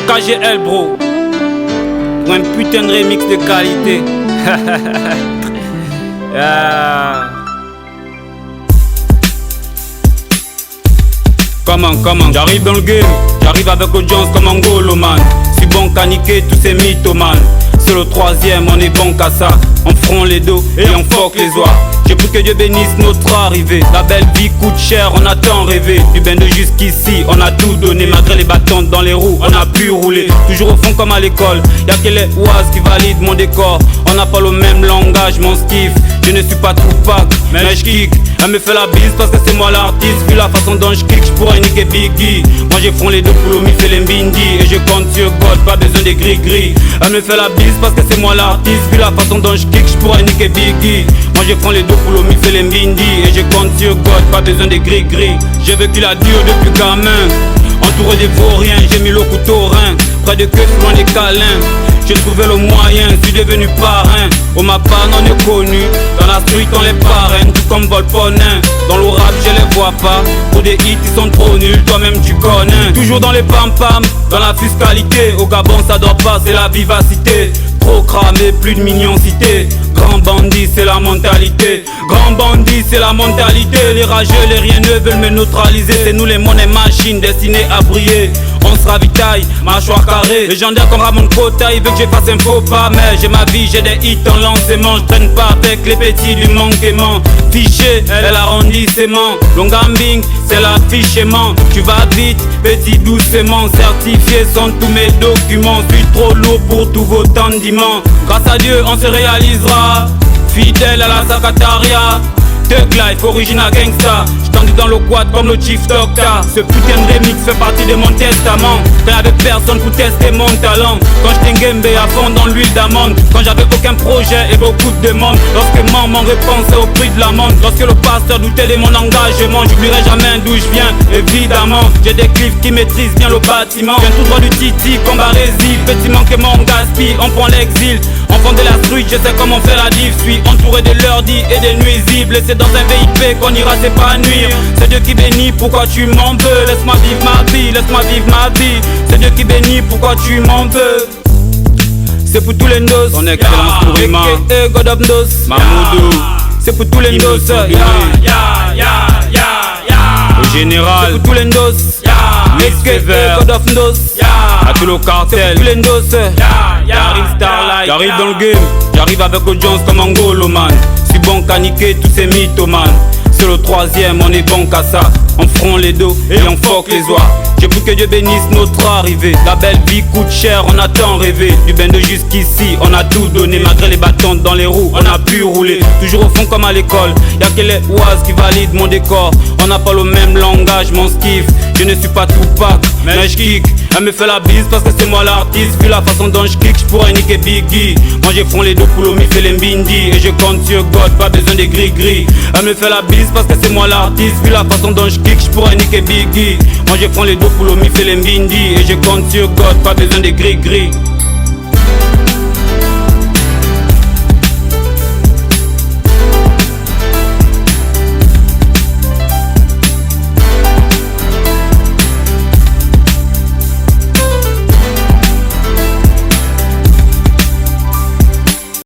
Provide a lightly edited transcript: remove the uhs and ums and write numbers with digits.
KGL bro, pour un putain de remix de qualité. Comment, j'arrive dans le game, j'arrive avec audience comme Angolo man. Suis bon qu'à niquer tous ces mythomanes. C'est le troisième, on est bon qu'à ça. On front les dos et on fuck les oies. J'ai pris que Dieu bénisse notre arrivée. La belle vie coûte cher, on a tant rêvé. Du bain de jusqu'ici, on a tout donné. Malgré les bâtons dans les roues, on a pu rouler. Toujours au fond comme à l'école, y'a que les oises qui valident mon décor. On n'a pas le même langage, mon skiff. Je ne suis pas Tupac, mais je kick. Elle me fait la bise parce que c'est moi l'artiste. Vu la façon dont je kick, je pourrais niquer Biggie. Moi j'ai front les deux poulos, m'y fait les mbindi. Et je compte sur God, pas besoin des gris-gris. Elle me fait la bise parce que c'est moi l'artiste. Vu la façon dont je kick, je pourrais niquer Biggie. Moi j'ai front les deux poulos, m'y fait les mbindi. Et je compte sur God, pas besoin des gris-gris. J'ai vécu la dure depuis gamin. Entouré des vauriens, j'ai mis le couteau au rein. Près de queue, loin des câlins. J'ai trouvé le moyen, suis devenu parrain. Au Mapa, on est connu. Dans la street, on les parraine, tout comme Volponin. Dans le rap, je les vois pas. Pour des hits, ils sont trop nuls, toi-même tu connais. Toujours dans les pam-pam, dans la fiscalité. Au Gabon, ça dort pas, c'est la vivacité. Trop cramé, plus de mignoncité. Grand bandit, c'est la mentalité. Grand bandit, c'est la mentalité. Les rageux, les rieneux veulent me neutraliser. C'est nous les monnaies machines destinées à briller. On se ravitaille, mâchoire carrée. Légendaire comme Ramon Kota, il veut que je fasse un faux pas. Mais j'ai ma vie, j'ai des hits en lancement. Je traîne pas avec les petits du manquement. Fiché, elle arrondissement. Longambing, c'est l'affichement. Tu vas vite, petit doucement. Certifiés sont tous mes documents. Suis trop lourd pour tous vos tendiments. Grâce à Dieu, on se réalisera. Fidèle à la Zacataria. Thug Life, original gangsta. J'tendis dans le quad comme le Chief Doctor. Ce putain de remix fait partie de mon testament. Rien avec personne pour tester mon talent. Quand j'étais game à fond dans l'huile d'amande. Quand j'avais aucun projet et beaucoup de demandes. Lorsque maman répondait au prix de l'amende. Lorsque le pasteur doutait de mon engagement. J'oublierai jamais d'où je viens, évidemment. J'ai des cliffs qui maîtrisent bien le bâtiment. Viens tout droit du Titi, combat résile. Petit manquement, gaspille, on prend l'exil. Enfant de la street, je sais comment faire la diff. Suis entouré de lordis et des nuisibles. C'est dans un VIP qu'on ira s'épanouir. C'est Dieu qui bénit, pourquoi tu m'en veux? Laisse-moi vivre ma vie, laisse-moi vivre ma vie. C'est Dieu qui bénit, pourquoi tu m'en veux? C'est pour tous les ndos, son excellence Tourima, God of Ndos, Mamoudou. C'est pour tous les ndos, le général. C'est pour tous les ndos, God of Ndos. À tout le cartel, tous les ndos. J'arrive Starlight, j'arrive dans le game. J'arrive avec audience comme Angolo man. Suis bon qu'à niquer tous ces mythomanes. C'est le troisième, on est bon qu'à ça. On front les dos et on fuck les oies. J'ai pris que Dieu bénisse notre arrivée. La belle vie coûte cher, on a tant rêvé. Du bain de jusqu'ici, on a tout donné. Malgré les bâtons dans les roues, on a pu rouler. Toujours au fond comme à l'école, y'a que les oises qui valident mon décor. On n'a pas le même langage, mon skiff. Je ne suis pas Tupac, mais je kick. Elle me fait la bise parce que c'est moi l'artiste. Vu la façon dont je kick, je pourrais niquer Biggie. Moi j'ai front les deux poulos, m'y fait les mbindi. Et je compte sur God, pas besoin des gris-gris. Elle me fait la bise parce que c'est moi l'artiste. Vu la façon dont je kick, je pourrais niquer Biggie. Moi j'ai front les deux poulos, m'y fait les mbindi. Et je compte sur God, pas besoin des gris-gris.